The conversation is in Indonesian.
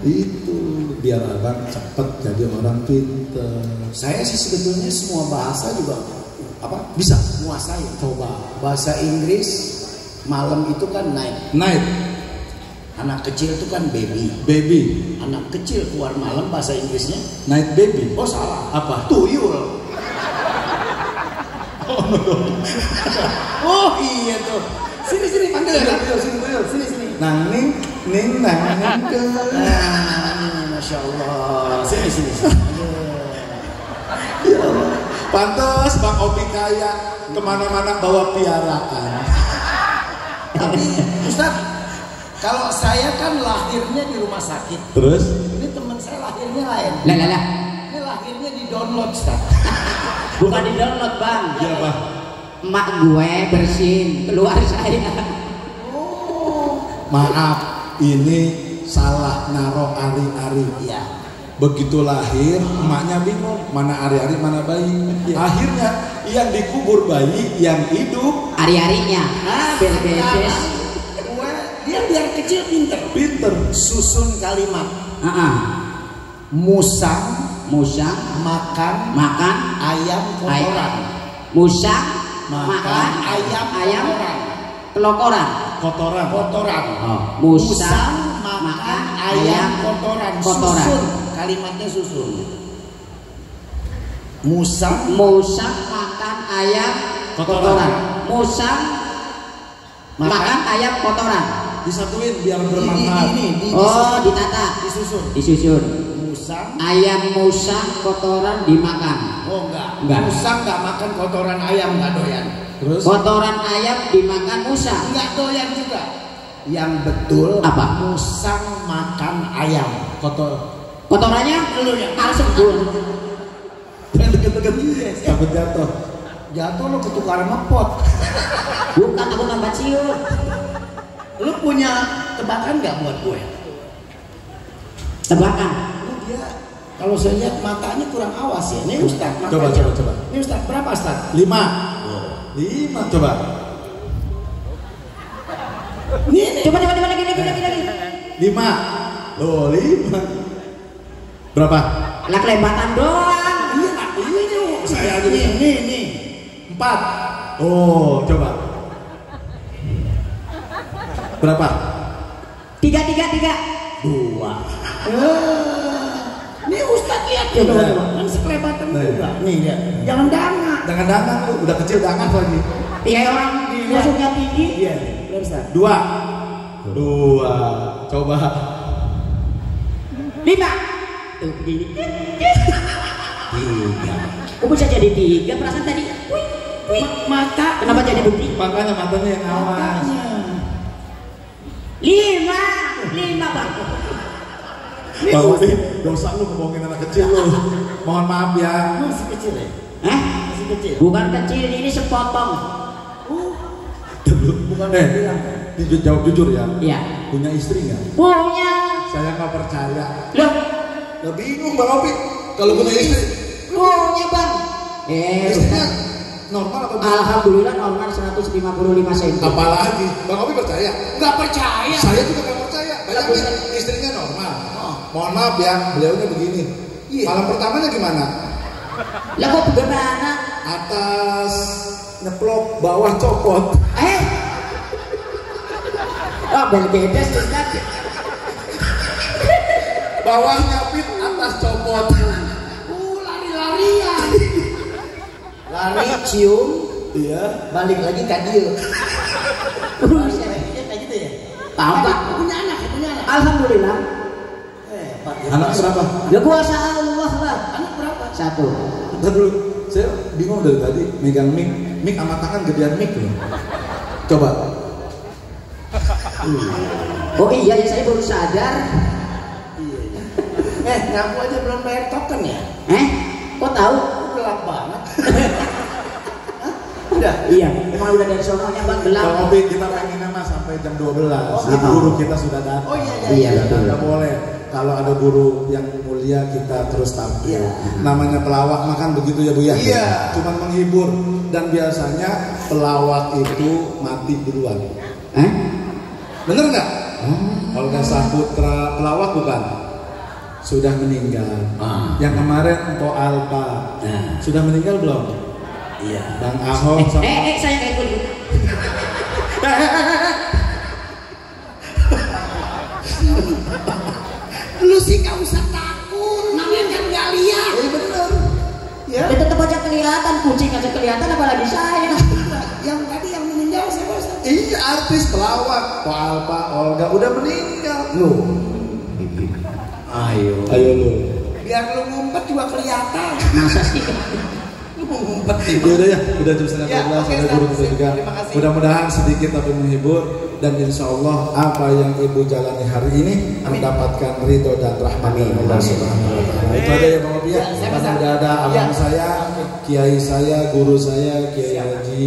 Itu biar abang cepet jadi orang pinter. Saya sih sebetulnya semua bahasa juga bisa menguasai. Coba Bahasa Inggris malam itu kan night. Anak kecil itu kan baby. Anak kecil keluar malam bahasa Inggrisnya Night baby. oh salah. Apa? Tuyul. Oh iya tuh. Sini panggil ya. Sini. Nang ning ke. Masya Allah. Sini. Ya Allah. Pantas Bang Opi kaya kemana-mana bawa piaraan. Tapi Ustaz, kalau saya kan lahirnya di rumah sakit. Terus? Ini teman saya lahirnya lain. Lah. Ini lahirnya di download, Ustaz. Bukan di download, Bang. Iya, Bang. Emak gue bersin keluar saya. Maaf, ini salah naro ari-ari. Iya. Begitu lahir, emaknya bingung mana ari-ari mana bayi. Akhirnya yang dikubur bayi, yang hidup Ari-arinya. Beres-beres. Dia biar kecil pinter. Susun Kalimat. Musang Makan ayam kotoran. Musang Makan ayam kotoran. kotoran. Musang makan ayam kotoran. Susun. Kalimatnya susun. Musang makan ayam kotoran. Musang makan ayam kotoran. Disatuin biar bermanfaat. Ditata. Disusun. Musang kotoran dimakan. Oh enggak. Musang enggak makan kotoran ayam, enggak doyan. Terus? Kotoran ayam dimakan musang. Enggak doyan juga. Yang betul apa? Musang makan ayam. Kotorannya Lu yang tersebut. Takut jatuh. Jatuh lo ketukaran ngepot. Bukan, aku nambah cium. Lu punya tebakan nggak buat gue? Tebakan. Dia kalau saya lihat matanya kurang awas ya. Ini Ustaz. Coba. Ini Ustaz berapa Ustaz? 5 coba. Ini. Coba lagi. 5. Loh, 5. Berapa? Lah kelebatan doang. Iya nak. Ini saya ini. 4. Oh, coba. Berapa? 3. 2. Ini Ustaz lihat ya coba. Kan sekelebatan juga. Nih ya. Jangan Dangan lu udah kecil dangan lagi. Iya orang musuhnya tinggi. Iya. Ustaz. 2. Coba. 5. Tuh begini. 3. Kok bisa jadi 3? Perasaan tadi. Mata. Kenapa jadi begini? Makanya matanya yang awas. 5 Bang. Bang Opi, dosa lu ngomongin anak kecil lu. Mohon maaf ya. Masih kecil ya? Masih kecil. Bukan kecil, ini sepotong. Bukan Jawab jujur ya. Iya. Punya istri nggak? Punya. Saya nggak percaya. Loh, Nggak bingung Bang Opi. Kalau punya istri, punya Bang. istrinya normal atau bukan? Alhamdulillah normal 155 cm. Apalagi Bang Opi percaya? Nggak percaya. Saya juga nggak percaya. Bayangin istrinya normal. Mohon maaf ya, beliaunya begini. Malam pertamanya gimana? Lah kok bagaimana? Atas nyeplok, bawah copot. Berbeda Ustaz. Bawah nyapit, atas copot. Lari-larian. Lari cium. Iya. Balik lagi kadil. Kayak gitu ya. Tahu Pak? Punya anak. Alhamdulillah. Anak berapa? Ya kuasa Allah lah. Anak berapa? 1. Bentar dulu, saya bingung dari tadi megang mic sama tangan gedean mic loh. Coba. Oh iya, saya baru sadar. Ngaku aja belum bayar token ya? Kok tahu? Gelap banget. Udah? Iya, emang udah dari sononya Bang gelap. Bang Opi, kita pengennya mas sampai jam 12. Guru kita sudah datang. Oh iya. Nggak boleh. Kalau ada guru yang mulia kita terus tampil. Namanya pelawak makan begitu ya Bu ya. Iya. Cuman menghibur dan biasanya pelawak itu mati duluan. Bener nggak? Kalau nggak putra pelawak bukan? sudah meninggal. Yang kemarin Mpok Alpa sudah meninggal belum? Iya. Bang Ahok. Saya kayak ikut. Lu sih gak usah takut, namanya kan gak lihat. Bener. Ya. Itu tetap aja kelihatan, kucing aja kelihatan apalagi saya. Yang tadi yang meninggal siapa? Iya, artis pelawak Mpok Alpa, Olga udah meninggal. Lu. Ayo lu. Biar lu ngumpet juga kelihatan. Masa sih? Ngumpet nih. Udah ya, udah jam setengah 12 oke, ada guru kita juga. terima kasih. Mudah-mudahan sedikit tapi menghibur dan insya Allah apa yang ibu jalani hari ini mendapatkan ridho dan rahmat dari Allah Subhanahu Wa Taala. Itu ada ya Bang Obi ya. Karena udah ada abang saya, kiai saya, guru saya, Kiai Haji